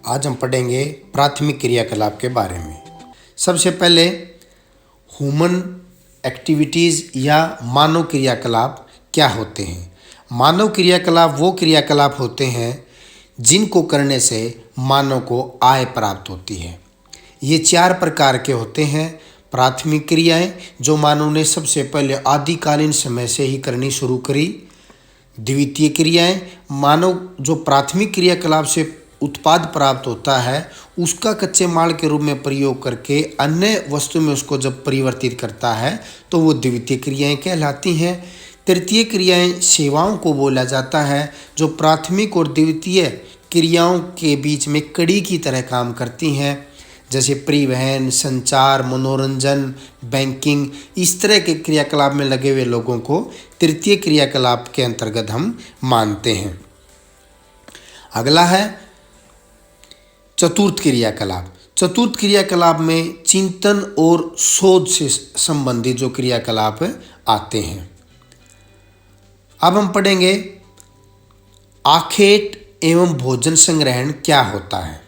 आज हम पढ़ेंगे प्राथमिक क्रियाकलाप के बारे में। सबसे पहले ह्यूमन एक्टिविटीज़ या मानव क्रियाकलाप क्या होते हैं। मानव क्रियाकलाप वो क्रियाकलाप होते हैं जिनको करने से मानव को आय प्राप्त होती है। ये 4 प्रकार के होते हैं। प्राथमिक क्रियाएं जो मानव ने सबसे पहले आदिकालीन समय से ही करनी शुरू करी। द्वितीय क्रियाएं मानव जो प्राथमिक क्रियाकलाप से उत्पाद प्राप्त होता है उसका कच्चे माल के रूप में प्रयोग करके अन्य वस्तु में उसको जब परिवर्तित करता है तो वो द्वितीय क्रियाएं कहलाती हैं। तृतीय क्रियाएं सेवाओं को बोला जाता है जो प्राथमिक और द्वितीय क्रियाओं के बीच में कड़ी की तरह काम करती हैं, जैसे परिवहन, संचार, मनोरंजन, बैंकिंग। इस तरह के क्रियाकलाप में लगे हुए लोगों को तृतीय क्रियाकलाप के अंतर्गत हम मानते हैं। अगला है चतुर्थ क्रियाकलाप। चतुर्थ क्रियाकलाप में चिंतन और शोध से संबंधित जो क्रियाकलाप आते हैं। अब हम पढ़ेंगे आखेट एवं भोजन संग्रहण क्या होता है।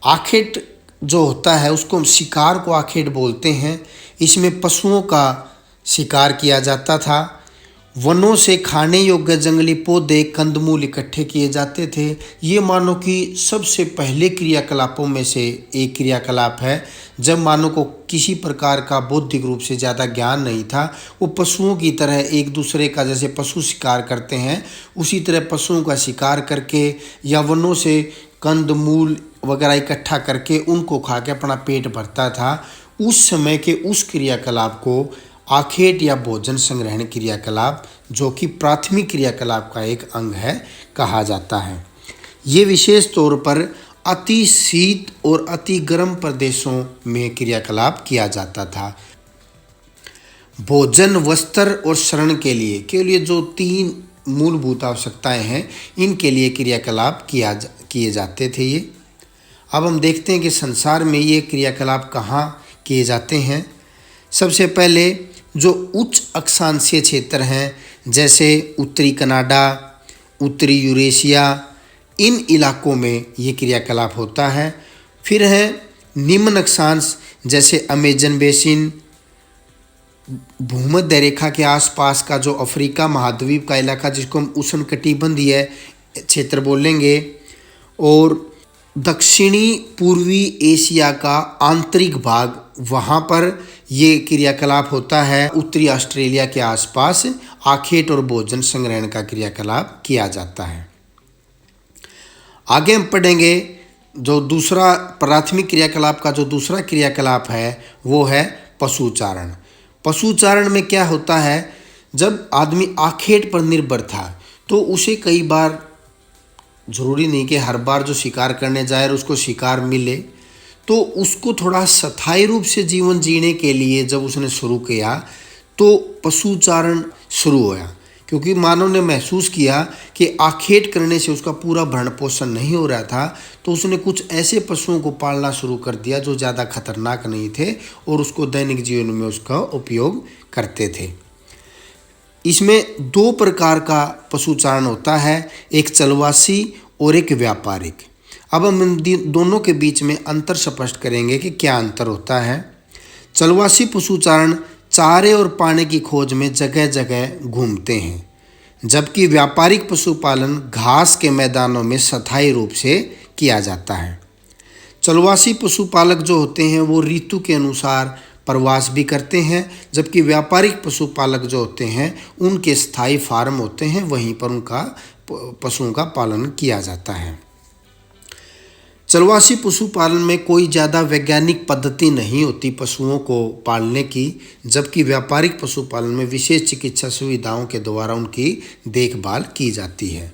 आखेट जो होता है उसको हम शिकार को आखेट बोलते हैं। इसमें पशुओं का शिकार किया जाता था। वनों से खाने योग्य जंगली पौधे, कंदमूल इकट्ठे किए जाते थे। ये मानव की सबसे पहले क्रियाकलापों में से एक क्रियाकलाप है। जब मानव को किसी प्रकार का बौद्धिक रूप से ज़्यादा ज्ञान नहीं था, वो पशुओं की तरह एक दूसरे का, जैसे पशु शिकार करते हैं उसी तरह पशुओं का शिकार करके या वनों से कंदमूल वगैरह इकट्ठा करके उनको खा के अपना पेट भरता था। उस समय के उस क्रियाकलाप को आखेट या भोजन संग्रहण क्रियाकलाप, जो कि प्राथमिक क्रियाकलाप का एक अंग है, कहा जाता है। ये विशेष तौर पर अति शीत और अति गर्म प्रदेशों में क्रियाकलाप किया जाता था। भोजन, वस्त्र और शरण के लिए जो 3 मूलभूत आवश्यकताएं हैं, इनके लिए क्रियाकलाप किए जाते थे ये। अब हम देखते हैं कि संसार में ये क्रियाकलाप कहाँ किए जाते हैं। सबसे पहले जो उच्च अक्षांशीय क्षेत्र हैं, जैसे उत्तरी कनाडा, उत्तरी यूरेशिया, इन इलाकों में ये क्रियाकलाप होता है। फिर है निम्न अक्षांश, जैसे अमेजन बेसिन, भूमध्य रेखा के आसपास का जो अफ्रीका महाद्वीप का इलाका, जिसको हम उष्णकटिबंधीय क्षेत्र बोलेंगे, और दक्षिणी पूर्वी एशिया का आंतरिक भाग, वहाँ पर ये क्रियाकलाप होता है। उत्तरी ऑस्ट्रेलिया के आसपास आखेट और भोजन संग्रहण का क्रियाकलाप किया जाता है। आगे हम पढ़ेंगे जो दूसरा प्राथमिक क्रियाकलाप का जो दूसरा क्रियाकलाप है वो है पशुचारण। पशुचारण में क्या होता है, जब आदमी आखेट पर निर्भर था तो उसे कई बार, ज़रूरी नहीं कि हर बार जो शिकार करने जाए और उसको शिकार मिले, तो उसको थोड़ा स्थायी रूप से जीवन जीने के लिए जब उसने शुरू किया तो पशुचारण शुरू हुआ, क्योंकि मानव ने महसूस किया कि आखेट करने से उसका पूरा भरण पोषण नहीं हो रहा था। तो उसने कुछ ऐसे पशुओं को पालना शुरू कर दिया जो ज़्यादा खतरनाक नहीं थे और उसको दैनिक जीवन में उसका उपयोग करते थे। इसमें 2 प्रकार का पशुचारण होता है, एक चलवासी और एक व्यापारिक। अब हम इन दोनों के बीच में अंतर स्पष्ट करेंगे कि क्या अंतर होता है। चलवासी पशुचारण चारे और पानी की खोज में जगह जगह घूमते हैं, जबकि व्यापारिक पशुपालन घास के मैदानों में स्थायी रूप से किया जाता है। चलवासी पशुपालक जो होते हैं वो ऋतु के अनुसार प्रवास भी करते हैं, जबकि व्यापारिक पशुपालक जो होते हैं उनके स्थायी फार्म होते हैं, वहीं पर उनका पशुओं का पालन किया जाता है। चलवासी पशुपालन में कोई ज़्यादा वैज्ञानिक पद्धति नहीं होती पशुओं को पालने की, जबकि व्यापारिक पशुपालन में विशेष चिकित्सा सुविधाओं के द्वारा उनकी देखभाल की जाती है।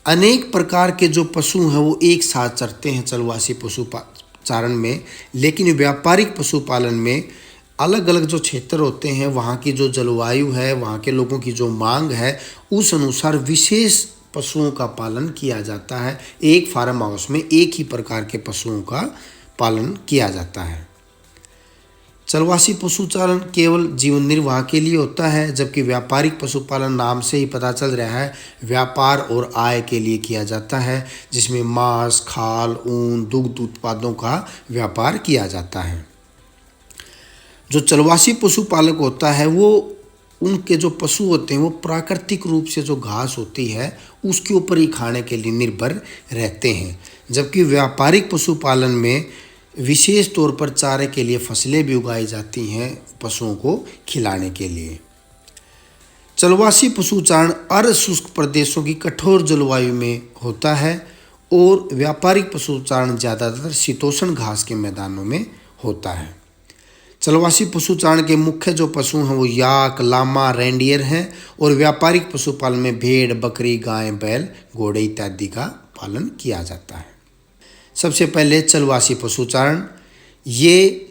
अनेक प्रकार के जो पशु हैं वो एक साथ चरते हैं चलवासी पशुचारण में, लेकिन व्यापारिक पशुपालन में अलग अलग जो क्षेत्र होते हैं, वहाँ की जो जलवायु है, वहाँ के लोगों की जो मांग है, उस अनुसार विशेष पशुओं का पालन किया जाता है। एक फार्म हाउस में एक ही प्रकार के पशुओं का पालन किया जाता है। चलवासी पशुचारण केवल जीवन निर्वाह के लिए होता है, जबकि व्यापारिक पशुपालन नाम से ही पता चल रहा है व्यापार और आय के लिए किया जाता है, जिसमें मांस, खाल, ऊन, दुग्ध उत्पादों का व्यापार किया जाता है। जो चलवासी पशुपालक होता है वो उनके जो पशु होते हैं वो प्राकृतिक रूप से जो घास होती है उसके ऊपर ही खाने के लिए निर्भर रहते हैं, जबकि व्यापारिक पशुपालन में विशेष तौर पर चारे के लिए फसलें भी उगाई जाती हैं पशुओं को खिलाने के लिए। चलवासी पशुचारण अर्ध शुष्क प्रदेशों की कठोर जलवायु में होता है और व्यापारिक पशुचारण ज़्यादातर शीतोष्ण घास के मैदानों में होता है। चलवासी पशुचारण के मुख्य जो पशु हैं वो याक, लामा, रेंडियर हैं और व्यापारिक पशुपालन में भेड़, बकरी, गाय, बैल, घोड़े इत्यादि का पालन किया जाता है। सबसे पहले चलवासी पशुचारण, ये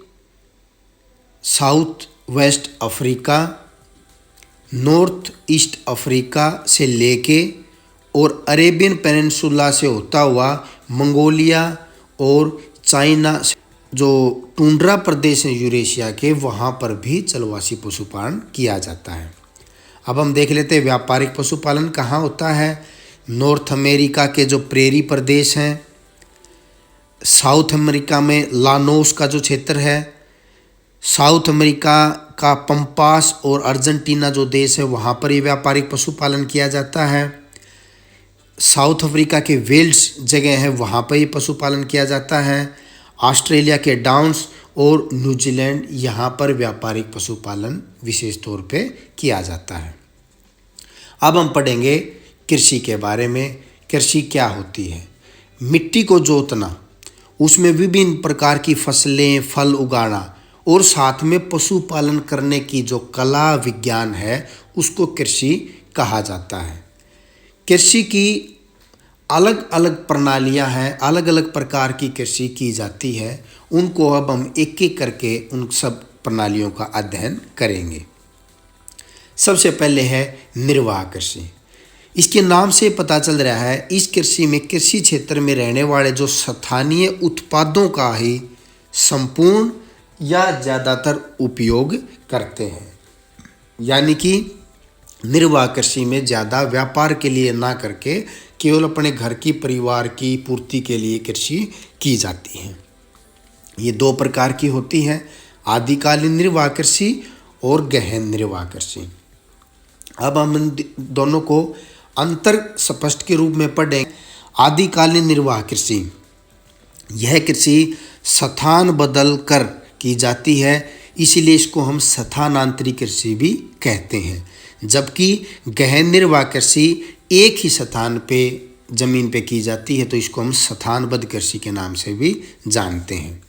south west Africa, north east Africa से लेके और अरेबियन पेनिनसुला से होता हुआ मंगोलिया और चाइना जो टुंड्रा प्रदेश है यूरेशिया के, वहाँ पर भी चलवासी पशुपालन किया जाता है। अब हम देख लेते हैं व्यापारिक पशुपालन कहाँ होता है। नॉर्थ अमेरिका के जो प्रेरी प्रदेश हैं, साउथ अमेरिका में लानोस का जो क्षेत्र है, साउथ अमेरिका का पंपास और अर्जेंटीना जो देश है वहाँ पर ये व्यापारिक पशुपालन किया जाता है। साउथ अफ्रीका के वेल्स जगह है वहाँ पर ये पशुपालन किया जाता है। ऑस्ट्रेलिया के डाउन्स और न्यूजीलैंड यहाँ पर व्यापारिक पशुपालन विशेष तौर पे किया जाता है। अब हम पढ़ेंगे कृषि के बारे में। कृषि क्या होती है? मिट्टी को जोतना, उसमें विभिन्न प्रकार की फसलें, फल उगाना और साथ में पशुपालन करने की जो कला विज्ञान है उसको कृषि कहा जाता है। कृषि की अलग अलग प्रणालियां हैं, अलग अलग प्रकार की कृषि की जाती है। उनको अब हम एक एक करके उन सब प्रणालियों का अध्ययन करेंगे। सबसे पहले है निर्वाह कृषि। इसके नाम से पता चल रहा है इस कृषि में कृषि क्षेत्र में रहने वाले जो स्थानीय उत्पादों का ही संपूर्ण या ज़्यादातर उपयोग करते हैं। यानी कि निर्वाह कृषि में ज़्यादा व्यापार के लिए ना करके केवल अपने घर की परिवार की पूर्ति के लिए कृषि की जाती है। ये दो प्रकार की होती हैं, आदिकालीन निर्वाह कृषि और गहन निर्वाह कृषि। अब हम दोनों को अंतर स्पष्ट के रूप में पढ़ें। आदिकालीन निर्वाह कृषि, यह कृषि स्थान बदल कर की जाती है, इसीलिए इसको हम स्थानांतरित कृषि भी कहते हैं। जबकि गहन निर्वाह कृषि एक ही स्थान पे जमीन पे की जाती है, तो इसको हम स्थानबद्ध कृषि के नाम से भी जानते हैं।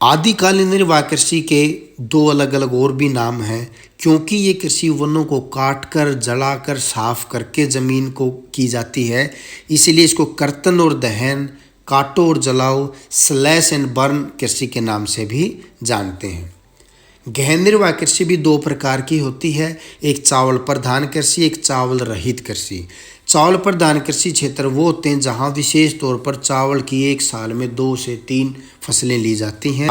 आदिकालीन निर्वाह कृषि के दो अलग अलग और भी नाम हैं, क्योंकि ये कृषि वनों को काटकर, जलाकर, साफ करके जमीन को की जाती है, इसलिए इसको कर्तन और दहन, काटो और जलाओ, स्लैश एंड बर्न कृषि के नाम से भी जानते हैं। गहन निर्वाह कृषि भी दो प्रकार की होती है, एक चावल प्रधान कृषि, एक चावल रहित कृषि। चावल प्रधान कृषि क्षेत्र वो होते हैं जहाँ विशेष तौर पर चावल की एक साल में 2 से 3 फसलें ली जाती हैं।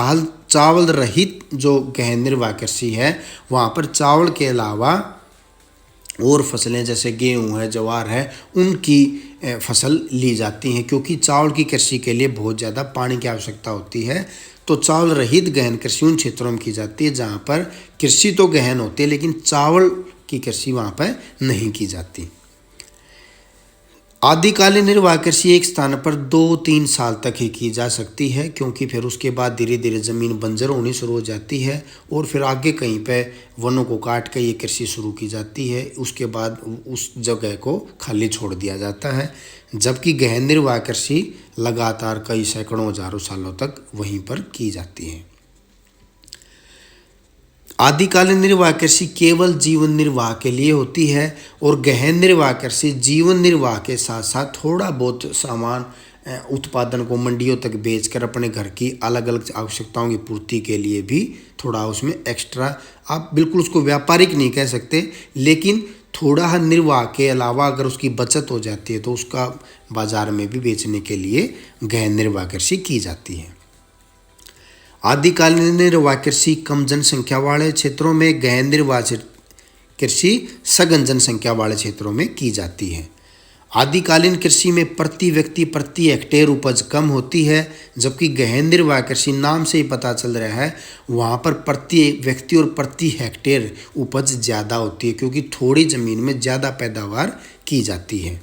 चावल रहित जो गहन निर्वाह कृषि है वहाँ पर चावल के अलावा और फसलें जैसे गेहूँ है, ज्वार है, उनकी फसल ली जाती हैं, क्योंकि चावल की कृषि के लिए बहुत ज़्यादा पानी की आवश्यकता होती है। तो चावल रहित गहन कृषि उन क्षेत्रों में की जाती है जहाँ पर कृषि तो गहन होती है लेकिन चावल की कृषि वहाँ पर नहीं की जाती। आदिकालीन निर्वाह कृषि एक स्थान पर 2-3 साल तक ही की जा सकती है, क्योंकि फिर उसके बाद धीरे धीरे ज़मीन बंजर होनी शुरू हो जाती है और फिर आगे कहीं पे वनों को काट कर ये कृषि शुरू की जाती है। उसके बाद उस जगह को खाली छोड़ दिया जाता है, जबकि गहन निर्वाह कृषि लगातार कई सैकड़ों हजारों सालों तक वहीं पर की जाती है। आदिकालीन निर्वाह कृषि केवल जीवन निर्वाह के लिए होती है और गहन निर्वाह कृषि जीवन निर्वाह के साथ साथ थोड़ा बहुत सामान उत्पादन को मंडियों तक बेचकर अपने घर की अलग अलग आवश्यकताओं की पूर्ति के लिए भी थोड़ा उसमें एक्स्ट्रा, आप बिल्कुल उसको व्यापारिक नहीं कह सकते, लेकिन थोड़ा निर्वाह के अलावा अगर उसकी बचत हो जाती है तो उसका बाजार में भी बेचने के लिए गहन निर्वाह कृषि की जाती है। आदिकालीन निर्वाह कृषि कम जनसंख्या वाले क्षेत्रों में, गहन निर्वाह कृषि सघन जनसंख्या वाले क्षेत्रों में की जाती है। आदिकालीन कृषि में प्रति व्यक्ति प्रति हेक्टेयर उपज कम होती है, जबकि गहन निर्वाह कृषि नाम से ही पता चल रहा है वहाँ पर प्रति व्यक्ति और प्रति हेक्टेयर उपज ज़्यादा होती है, क्योंकि थोड़ी ज़मीन में ज़्यादा पैदावार की जाती है।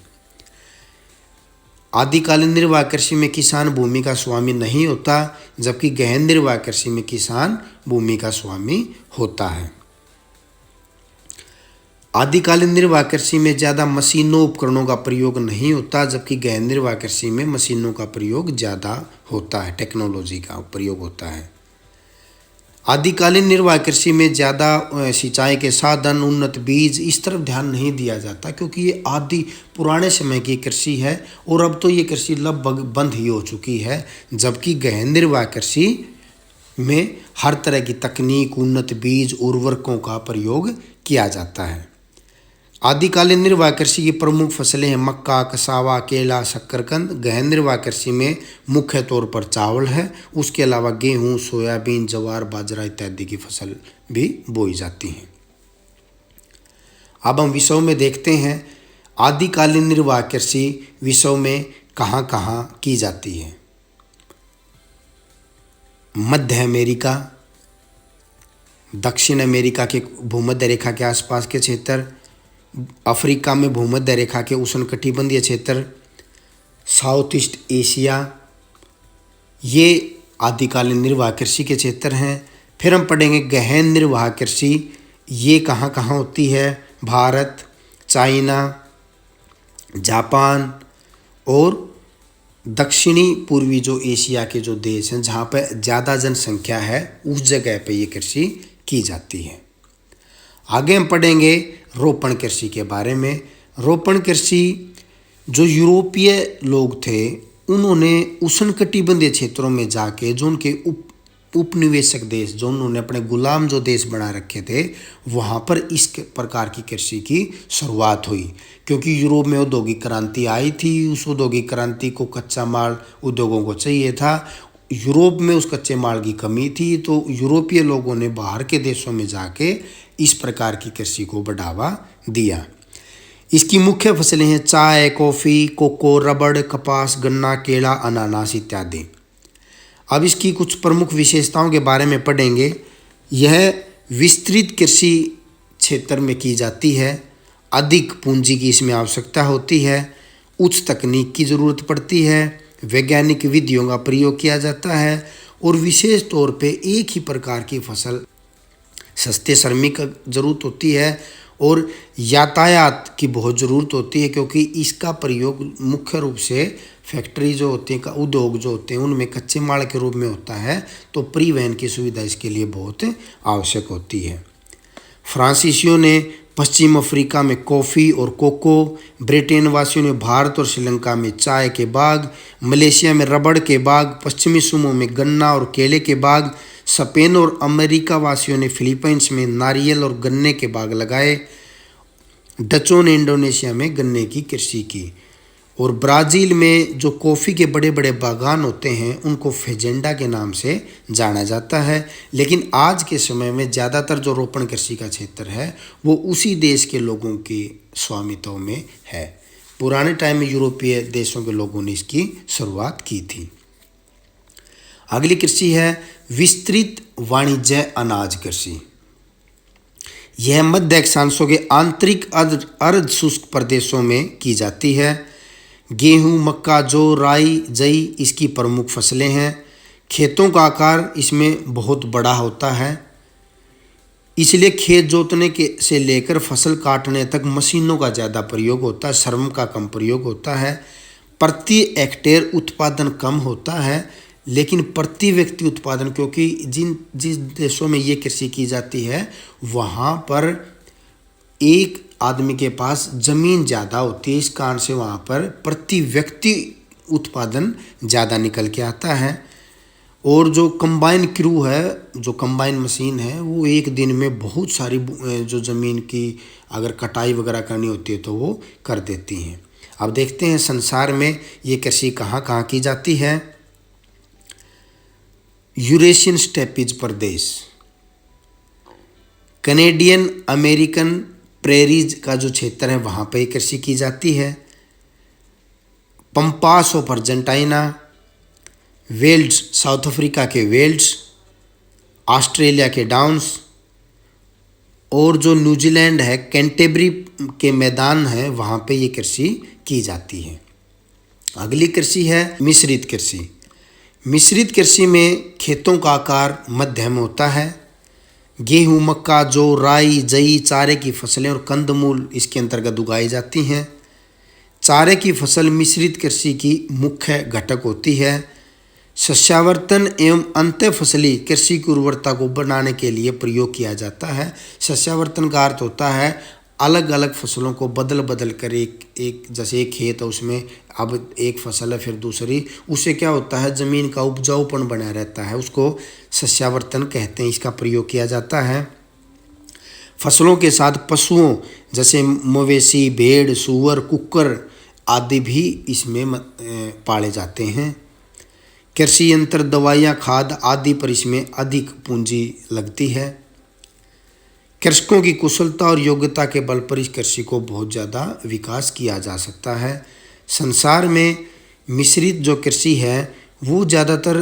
आदिकालीन निर्वाह कृषि में किसान भूमि का स्वामी नहीं होता, जबकि गहन निर्वाह कृषि में किसान भूमि का स्वामी होता है। आदिकालीन निर्वाह कृषि में ज़्यादा मशीनों उपकरणों का प्रयोग नहीं होता, जबकि गहन निर्वाह कृषि में मशीनों का प्रयोग ज़्यादा होता है, टेक्नोलॉजी का प्रयोग होता है। आदिकालीन निर्वाह कृषि में ज़्यादा सिंचाई के साधन, उन्नत बीज, इस तरफ ध्यान नहीं दिया जाता, क्योंकि ये आदि पुराने समय की कृषि है और अब तो ये कृषि लगभग बंद ही हो चुकी है। जबकि गहन निर्वाह कृषि में हर तरह की तकनीक, उन्नत बीज, उर्वरकों का प्रयोग किया जाता है। आदिकालीन निर्वाह कृषि की प्रमुख फसलें हैं मक्का, कसावा, केला, शक्करकंद। गहन निर्वाह कृषि में मुख्य तौर पर चावल है, उसके अलावा गेहूँ, सोयाबीन, ज्वार, बाजरा इत्यादि की फसल भी बोई जाती हैं। अब हम विषयों में देखते हैं आदिकालीन निर्वाह कृषि विषयों में कहाँ कहाँ की जाती है। मध्य अमेरिका, दक्षिण अमेरिका के भूमध्य रेखा के आसपास के क्षेत्र, अफ्रीका में भूमध्य रेखा के उष्णकटिबंधीय क्षेत्र, साउथ ईस्ट एशिया, ये आदिकालीन निर्वाह कृषि के क्षेत्र हैं। फिर हम पढ़ेंगे गहन निर्वाह कृषि, ये कहाँ कहाँ होती है। भारत, चाइना, जापान और दक्षिणी पूर्वी जो एशिया के जो देश हैं जहाँ पर ज़्यादा जनसंख्या है, उस जगह पे ये कृषि की जाती है। आगे हम पढ़ेंगे रोपण कृषि के बारे में। रोपण कृषि, जो यूरोपीय लोग थे उन्होंने उष्णकटिबंधीय क्षेत्रों में जाके जो उनके उपनिवेशक देश, जो उन्होंने अपने गुलाम जो देश बना रखे थे, वहाँ पर इस प्रकार की कृषि की शुरुआत हुई। क्योंकि यूरोप में औद्योगिक क्रांति आई थी, उस औद्योगिक क्रांति को कच्चा माल उद्योगों को चाहिए था, यूरोप में उस कच्चे माल की कमी थी, तो यूरोपीय लोगों ने बाहर के देशों में जाके इस प्रकार की कृषि को बढ़ावा दिया। इसकी मुख्य फसलें हैं चाय, कॉफ़ी, कोको, रबड़, कपास, गन्ना, केला, अनानास इत्यादि। अब इसकी कुछ प्रमुख विशेषताओं के बारे में पढ़ेंगे। यह विस्तृत कृषि क्षेत्र में की जाती है, अधिक पूंजी की इसमें आवश्यकता होती है, उच्च तकनीक की ज़रूरत पड़ती है, वैज्ञानिक विधियों का प्रयोग किया जाता है और विशेष तौर पे एक ही प्रकार की फसल, सस्ते श्रमिक की ज़रूरत होती है और यातायात की बहुत ज़रूरत होती है, क्योंकि इसका प्रयोग मुख्य रूप से फैक्ट्री जो होती है, उद्योग जो होते हैं, उनमें कच्चे माल के रूप में होता है, तो परिवहन की सुविधा इसके लिए बहुत आवश्यक होती है। फ्रांसीसियों ने पश्चिम अफ्रीका में कॉफ़ी और कोको, ब्रिटेन वासियों ने भारत और श्रीलंका में चाय के बाग, मलेशिया में रबड़ के बाग, पश्चिमी सुमो में गन्ना और केले के बाग, स्पेन और अमेरिका वासियों ने फिलीपींस में नारियल और गन्ने के बाग लगाए, डचों ने इंडोनेशिया में गन्ने की कृषि की और ब्राज़ील में जो कॉफ़ी के बड़े बड़े बागान होते हैं उनको फेजेंडा के नाम से जाना जाता है। लेकिन आज के समय में ज़्यादातर जो रोपण कृषि का क्षेत्र है वो उसी देश के लोगों के स्वामित्व में है। पुराने टाइम में यूरोपीय देशों के लोगों ने इसकी शुरुआत की थी। अगली कृषि है विस्तृत वाणिज्य अनाज कृषि। यह मध्य अक्षांशों के आंतरिक अर्ध शुष्क प्रदेशों में की जाती है। गेहूँ, मक्का, जौ, राई, जई इसकी प्रमुख फसलें हैं। खेतों का आकार इसमें बहुत बड़ा होता है, इसलिए खेत जोतने के से लेकर फसल काटने तक मशीनों का ज़्यादा प्रयोग होता है, श्रम का कम प्रयोग होता है। प्रति हेक्टेयर उत्पादन कम होता है, लेकिन प्रति व्यक्ति उत्पादन, क्योंकि जिस देशों में ये कृषि की जाती है वहाँ पर एक आदमी के पास ज़मीन ज़्यादा होती है, इस कारण से वहाँ पर प्रति व्यक्ति उत्पादन ज़्यादा निकल के आता है। और जो कंबाइन क्रू है, जो कंबाइन मशीन है, वो एक दिन में बहुत सारी जो ज़मीन की अगर कटाई वगैरह करनी होती है तो वो कर देती हैं। अब देखते हैं संसार में ये कृषि कहाँ कहाँ की जाती है। यूरेशियन स्टेपीज प्रदेश, कनेडियन अमेरिकन प्रेरीज का जो क्षेत्र है वहाँ पे कृषि की जाती है। Pampas of Argentina, velds South Africa के वेल्स, ऑस्ट्रेलिया के डाउन्स, और जो न्यूजीलैंड है कैंटेबरी के मैदान है वहाँ पे ये कृषि की जाती है। अगली कृषि है मिश्रित कृषि। मिश्रित कृषि में खेतों का आकार मध्यम होता है। गेहूँ, मक्का, जौ, राई, जई, चारे की फसलें और कंदमूल इसके अंतर्गत उगाई जाती हैं। चारे की फसल मिश्रित कृषि की मुख्य घटक होती है। सस्यावर्तन एवं अंत्य फसली कृषि की उर्वरता को बढ़ाने के लिए प्रयोग किया जाता है। सस्यावर्तन का अर्थ होता है अलग अलग फसलों को बदल बदल कर एक जैसे एक खेत है उसमें अब एक फसल है फिर दूसरी, उससे क्या होता है ज़मीन का उपजाऊपन बना रहता है, उसको सस्यावर्तन कहते हैं। इसका प्रयोग किया जाता है। फसलों के साथ पशुओं जैसे मवेशी, भेड़, सूअर, कुक्कर आदि भी इसमें पाले जाते हैं। कृषि यंत्र, दवाइयाँ, खाद आदि पर इसमें अधिक पूंजी लगती है। कृषकों की कुशलता और योग्यता के बल पर इस कृषि को बहुत ज़्यादा विकास किया जा सकता है। संसार में मिश्रित जो कृषि है वो ज़्यादातर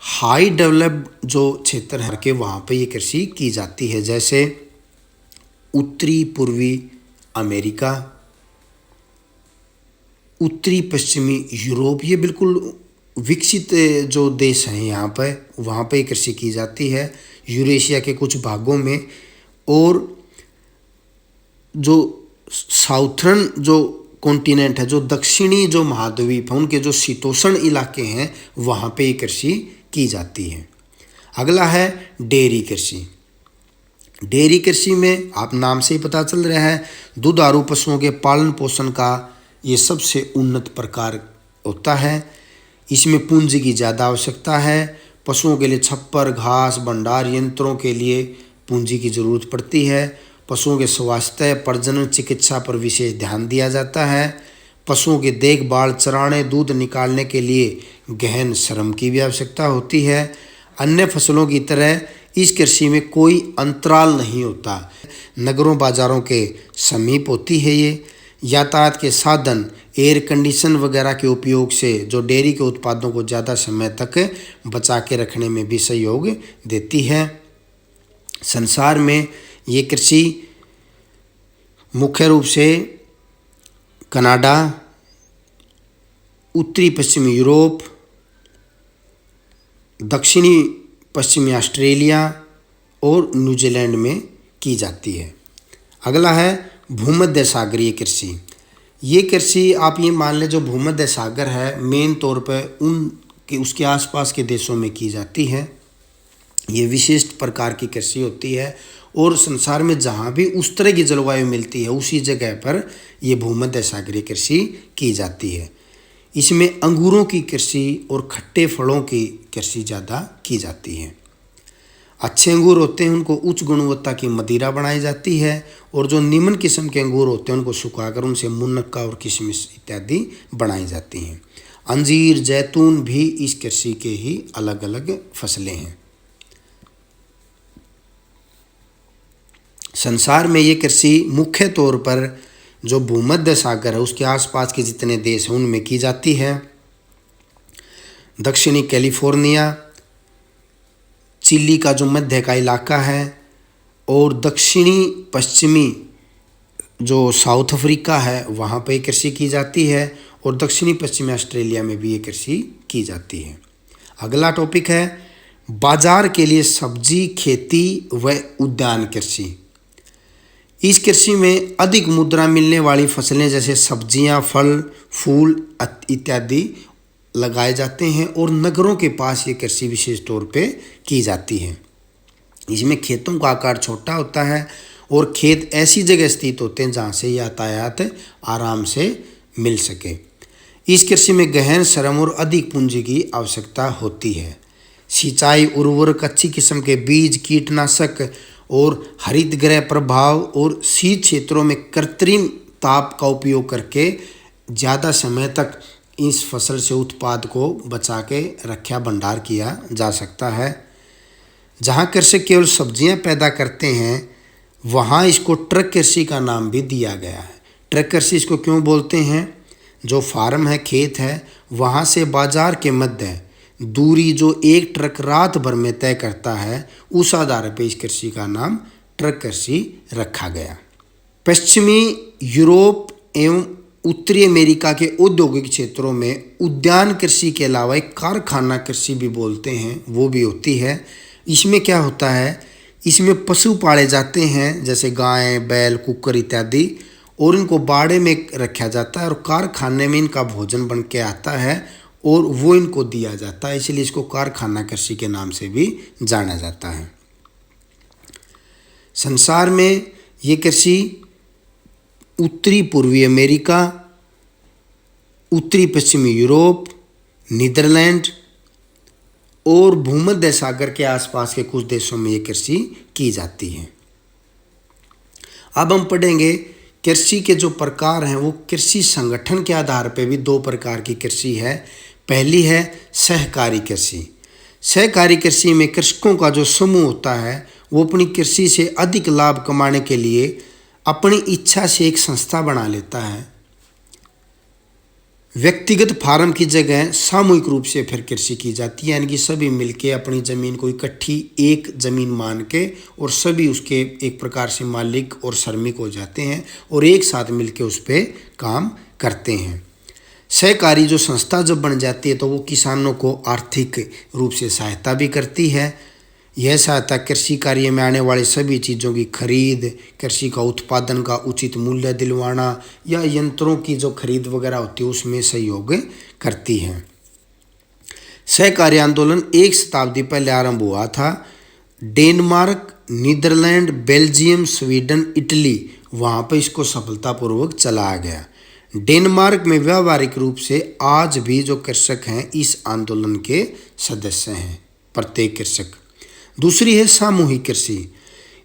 हाई डेवलप्ड जो क्षेत्र है के वहाँ पे ये कृषि की जाती है, जैसे उत्तरी पूर्वी अमेरिका, उत्तरी पश्चिमी यूरोप, ये बिल्कुल विकसित जो देश हैं यहाँ पर वहाँ पे कृषि की जाती है। यूरेशिया के कुछ भागों में और जो साउथर्न जो कॉन्टिनेंट है, जो दक्षिणी जो महाद्वीप है, उनके जो शीतोष्ण इलाके हैं वहाँ पे कृषि की जाती है। अगला है डेयरी कृषि। डेयरी कृषि में आप नाम से ही पता चल रहा है दुधारू पशुओं के पालन पोषण का ये सबसे उन्नत प्रकार होता है। इसमें पूंजी की ज़्यादा आवश्यकता है। पशुओं के लिए छप्पर, घास, भंडार यंत्रों के लिए पूंजी की ज़रूरत पड़ती है। पशुओं के स्वास्थ्य, प्रजनन, चिकित्सा पर विशेष ध्यान दिया जाता है। पशुओं की देखभाल, चराने, दूध निकालने के लिए गहन श्रम की भी आवश्यकता होती है। अन्य फसलों की तरह इस कृषि में कोई अंतराल नहीं होता। नगरों बाजारों के समीप होती है ये। यातायात के साधन, एयर कंडीशन वगैरह के उपयोग से जो डेयरी के उत्पादों को ज़्यादा समय तक बचा के रखने में भी सहयोग देती है। संसार में ये कृषि मुख्य रूप से कनाडा, उत्तरी पश्चिमी यूरोप, दक्षिणी पश्चिमी ऑस्ट्रेलिया और न्यूजीलैंड में की जाती है। अगला है भूमध्य सागरीय कृषि। ये कृषि आप ये मान लें जो भूमध्य सागर है मेन तौर पर उसके आसपास के देशों में की जाती है। ये विशिष्ट प्रकार की कृषि होती है और संसार में जहाँ भी उस तरह की जलवायु मिलती है उसी जगह पर ये भूमध्य सागरीय कृषि की जाती है। इसमें अंगूरों की कृषि और खट्टे फलों की कृषि ज़्यादा की जाती है। अच्छे अंगूर होते हैं उनको उच्च गुणवत्ता की मदिरा बनाई जाती है और जो निम्न किस्म के अंगूर होते हैं उनको सुखाकर उनसे मुनक्का और किशमिश इत्यादि बनाई जाती हैं। अंजीर, जैतून भी इस कृषि के ही अलग अलग फसलें हैं। संसार में ये कृषि मुख्य तौर पर जो भूमध्य सागर है उसके आसपास के जितने देश हैं उनमें की जाती है। दक्षिणी कैलिफोर्निया, चिली का जो मध्य का इलाका है और दक्षिणी पश्चिमी जो साउथ अफ्रीका है वहाँ पे कृषि की जाती है और दक्षिणी पश्चिमी ऑस्ट्रेलिया में भी ये कृषि की जाती है। अगला टॉपिक है बाजार के लिए सब्जी खेती व उद्यान कृषि। इस कृषि में अधिक मुद्रा मिलने वाली फसलें जैसे सब्जियां, फल, फूल इत्यादि लगाए जाते हैं और नगरों के पास ये कृषि विशेष तौर पे की जाती है। इसमें खेतों का आकार छोटा होता है और खेत ऐसी जगह स्थित होते हैं जहाँ से यातायात आराम से मिल सके। इस कृषि में गहन श्रम और अधिक पूंजी की आवश्यकता होती है। सिंचाई, उर्वरक, अच्छी किस्म के बीज, कीटनाशक और हरित गृह प्रभाव और शीत क्षेत्रों में कृत्रिम ताप का उपयोग करके ज़्यादा समय तक इस फसल से उत्पाद को बचा के रक्षा भंडार किया जा सकता है। जहाँ कृषक केवल सब्जियाँ पैदा करते हैं वहाँ इसको ट्रक कृषि का नाम भी दिया गया है। ट्रक कृषि इसको क्यों बोलते हैं? जो फार्म है, खेत है, वहाँ से बाजार के मध्य दूरी जो एक ट्रक रात भर में तय करता है, उस आधार पर इस कृषि का नाम ट्रक कृषि रखा गया। पश्चिमी यूरोप एवं उत्तरी अमेरिका के औद्योगिक क्षेत्रों में उद्यान कृषि के अलावा एक कारखाना कृषि भी बोलते हैं, वो भी होती है। इसमें क्या होता है, इसमें पशु पाले जाते हैं जैसे गाय, बैल, कुक्कुर इत्यादि, और इनको बाड़े में रखा जाता है और कारखाने में इनका भोजन बन के आता है और वो इनको दिया जाता है, इसलिए इसको कारखाना कृषि के नाम से भी जाना जाता है। संसार में ये कृषि उत्तरी पूर्वी अमेरिका, उत्तरी पश्चिमी यूरोप, नीदरलैंड और भूमध्य सागर के आसपास के कुछ देशों में ये कृषि की जाती है। अब हम पढ़ेंगे कृषि के जो प्रकार हैं, वो कृषि संगठन के आधार पर भी दो प्रकार की कृषि है। पहली है सहकारी कृषि। सहकारी कृषि में कृषकों का जो समूह होता है वो अपनी कृषि से अधिक लाभ कमाने के लिए अपनी इच्छा से एक संस्था बना लेता है। व्यक्तिगत फार्म की जगह सामूहिक रूप से फिर कृषि की जाती है, यानी कि सभी मिलके अपनी ज़मीन को इकट्ठी एक ज़मीन मान के और सभी उसके एक प्रकार से मालिक और श्रमिक हो जाते हैं और एक साथ मिलके उस पर काम करते हैं। सहकारी जो संस्था जब बन जाती है तो वो किसानों को आर्थिक रूप से सहायता भी करती है। यह सहायता कृषि कार्य में आने वाली सभी चीज़ों की खरीद, कृषि का उत्पादन का उचित मूल्य दिलवाना या यंत्रों की जो खरीद वगैरह होती है उसमें सहयोग करती है। सहकारी आंदोलन एक शताब्दी पहले आरंभ हुआ था। Denmark, Netherlands, Belgium, Sweden, Italy, वहाँ पर इसको सफलतापूर्वक चलाया गया। डेनमार्क में व्यावहारिक रूप से आज भी जो कृषक हैं इस आंदोलन के सदस्य हैं, प्रत्येक कृषक। दूसरी है सामूहिक कृषि।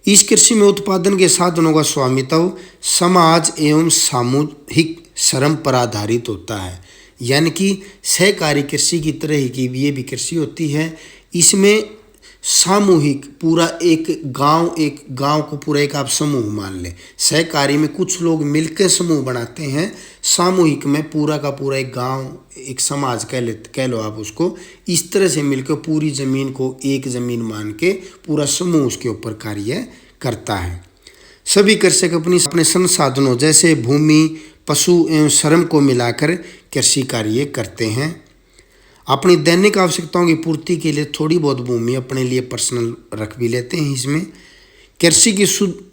इस कृषि में उत्पादन के साधनों का स्वामित्व समाज एवं सामूहिक श्रम पर आधारित होता है, यानी कि सहकारी कृषि की तरह ही की ये भी कृषि होती है। इसमें सामूहिक पूरा एक गांव को पूरा एक आप समूह मान लें। सहकारी में कुछ लोग मिलकर समूह बनाते हैं, सामूहिक में पूरा का पूरा एक गांव, एक समाज कह लो आप उसको, इस तरह से मिलकर पूरी ज़मीन को एक ज़मीन मान के पूरा समूह उसके ऊपर कार्य करता है। सभी कृषक अपने संसाधनों जैसे भूमि, पशु एवं श्रम को मिलाकर कृषि कार्य करते हैं। अपनी दैनिक आवश्यकताओं की पूर्ति के लिए थोड़ी बहुत भूमि अपने लिए पर्सनल रख भी लेते हैं। इसमें कृषि की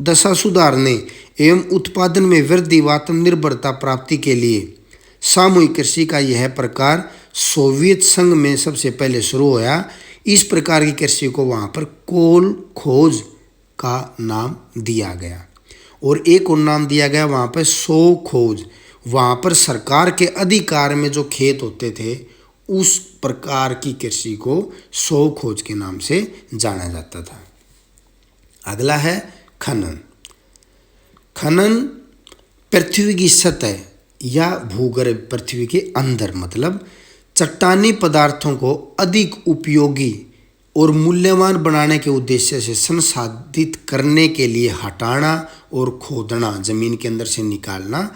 दशा सुधारने एवं उत्पादन में वृद्धि व आत्मनिर्भरता प्राप्ति के लिए सामूहिक कृषि का यह प्रकार सोवियत संघ में सबसे पहले शुरू हुआ। इस प्रकार की कृषि को वहाँ पर कोल खोज का नाम दिया गया और एक और नाम दिया गया वहाँ पर सो खोज। वहाँ पर सरकार के अधिकार में जो खेत होते थे उस प्रकार की कृषि को सो खोज के नाम से जाना जाता था। अगला है खनन। खनन पृथ्वी की सतह या भूगर्भ पृथ्वी के अंदर, मतलब चट्टानी पदार्थों को अधिक उपयोगी और मूल्यवान बनाने के उद्देश्य से संसाधित करने के लिए हटाना और खोदना, जमीन के अंदर से निकालना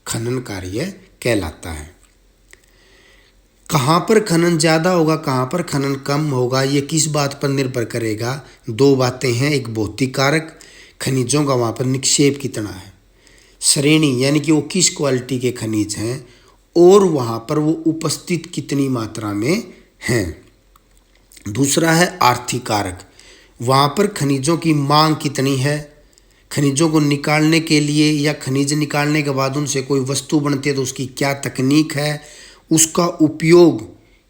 खनन कार्य कहलाता है। कहाँ पर खनन ज़्यादा होगा, कहाँ पर खनन कम होगा, ये किस बात पर निर्भर करेगा? दो बातें हैं। एक भौतिक कारक, खनिजों का वहाँ पर निक्षेप कितना है, श्रेणी यानी कि वो किस क्वालिटी के खनिज हैं, और वहाँ पर वो उपस्थित कितनी मात्रा में हैं। दूसरा है आर्थिक कारक, वहाँ पर खनिजों की मांग कितनी है, खनिजों को निकालने के लिए या खनिज निकालने के बाद उनसे कोई वस्तु बनती है तो उसकी क्या तकनीक है, उसका उपयोग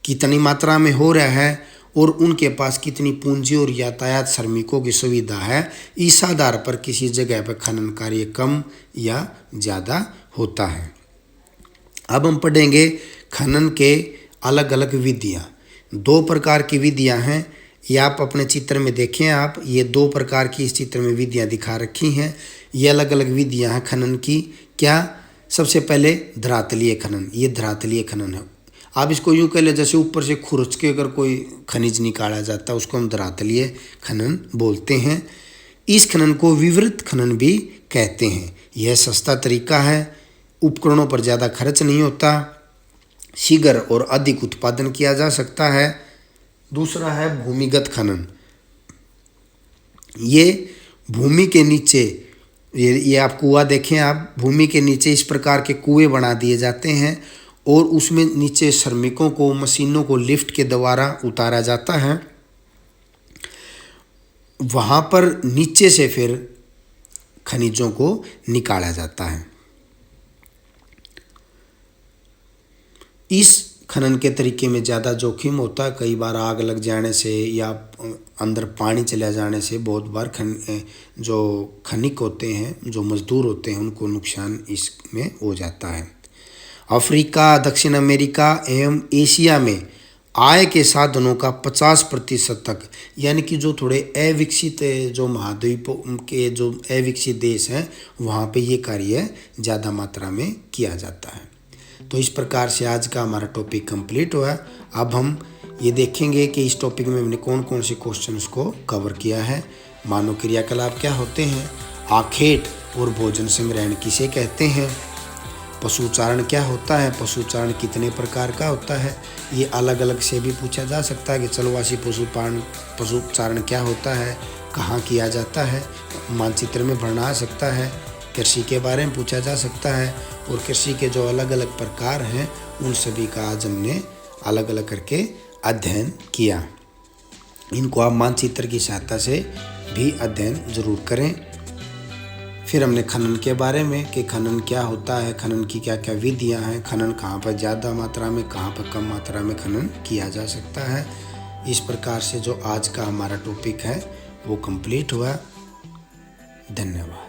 कितनी मात्रा में हो रहा है और उनके पास कितनी पूंजी और यातायात श्रमिकों की सुविधा है। इस आधार पर किसी जगह पर खनन कार्य कम या ज़्यादा होता है। अब हम पढ़ेंगे खनन के अलग अलग विधियाँ। दो प्रकार की विधियाँ हैं, ये आप अपने चित्र में देखें। आप ये दो प्रकार की इस चित्र में विधियाँ दिखा रखी हैं। ये अलग अलग विधियाँ हैं खनन की। क्या? सबसे पहले धरातलीय खनन। ये धरातलीय खनन है। आप इसको यूँ कह ले जैसे ऊपर से खुरच के अगर कोई खनिज निकाला जाता है, उसको हम धरातलीय खनन बोलते हैं। इस खनन को विवृत खनन भी कहते हैं। यह सस्ता तरीका है, उपकरणों पर ज़्यादा खर्च नहीं होता, शीघ्र और अधिक उत्पादन किया जा सकता है। दूसरा है भूमिगत खनन। ये भूमि के नीचे, ये आप कुआं देखें, आप भूमि के नीचे इस प्रकार के कुएं बना दिए जाते हैं और उसमें नीचे श्रमिकों को, मशीनों को लिफ्ट के द्वारा उतारा जाता है। वहाँ पर नीचे से फिर खनिजों को निकाला जाता है। इस खनन के तरीके में ज़्यादा जोखिम होता है। कई बार आग लग जाने से या अंदर पानी चला जाने से बहुत बार जो खनिक होते हैं, जो मजदूर होते हैं, उनको नुकसान इसमें हो जाता है। अफ्रीका, दक्षिण अमेरिका एवं एशिया में आय के साधनों का 50% तक, यानी कि जो थोड़े अविकसित, जो महाद्वीपों के जो अविकसित देश हैं, वहाँ पे ये कार्य ज़्यादा मात्रा में किया जाता है। तो इस प्रकार से आज का हमारा टॉपिक कंप्लीट हुआ। अब हम ये देखेंगे कि इस टॉपिक में हमने कौन कौन से क्वेश्चंस को कवर किया है। मानव क्रियाकलाप क्या होते हैं, आखेट और भोजन संग्रहण किसे कहते हैं, पशुचारण क्या होता है, पशुचारण कितने प्रकार का होता है, ये अलग अलग से भी पूछा जा सकता है कि चलवासी पशुचारण क्या होता है, कहाँ किया जाता है, मानचित्र में भरना आ सकता है। कृषि के बारे में पूछा जा सकता है और कृषि के जो अलग अलग प्रकार हैं उन सभी का आज हमने अलग अलग करके अध्ययन किया। इनको आप मानचित्र की सहायता से भी अध्ययन जरूर करें। फिर हमने खनन के बारे में कि खनन क्या होता है, खनन की क्या क्या विधियां हैं, खनन कहाँ पर ज़्यादा मात्रा में, कहाँ पर कम मात्रा में खनन किया जा सकता है। इस प्रकार से जो आज का हमारा टॉपिक है वो कंप्लीट हुआ। धन्यवाद।